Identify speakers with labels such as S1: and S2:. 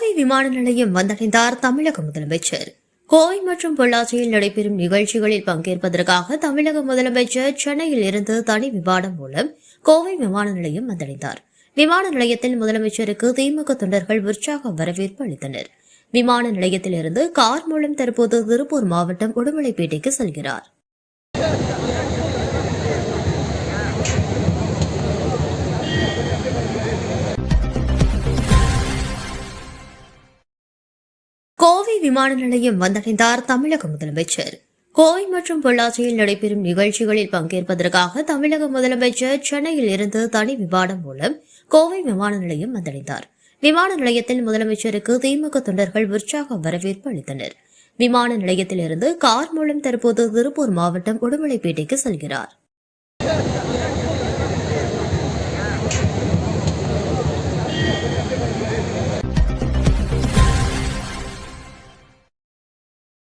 S1: கோவை விமான நிலையம் வந்தடைந்தார் தமிழக முதலமைச்சர். கோவை மற்றும் பொள்ளாச்சியில் நடைபெறும் நிகழ்ச்சிகளில் பங்கேற்பதற்காக தமிழக முதலமைச்சர் சென்னையில் இருந்து தனி விமானம் மூலம் கோவை விமான நிலையம் வந்தடைந்தார். விமான நிலையத்தில் முதலமைச்சருக்கு திமுக தொண்டர்கள் உற்சாக வரவேற்பு அளித்தனர். விமான நிலையத்திலிருந்து கார் மூலம் தற்போது திருப்பூர் மாவட்டம் உடுமலைப்பேட்டைக்கு செல்கிறார். கோவை விமான நிலையம் வந்தடைந்தார் தமிழக முதலமைச்சர். கோவை மற்றும் பொள்ளாச்சியில் நடைபெறும் நிகழ்ச்சிகளில் பங்கேற்பதற்காக தமிழக முதலமைச்சர் சென்னையில் இருந்து தனி விமானம் மூலம் கோவை விமான நிலையம் வந்தடைந்தார். விமான நிலையத்தில் முதலமைச்சருக்கு திமுக தொண்டர்கள் உற்சாக வரவேற்பு அளித்தனர். விமான நிலையத்திலிருந்து கார் மூலம் தற்போது திருப்பூர் மாவட்டம் உடுமலைப்பேட்டைக்கு செல்கிறார்.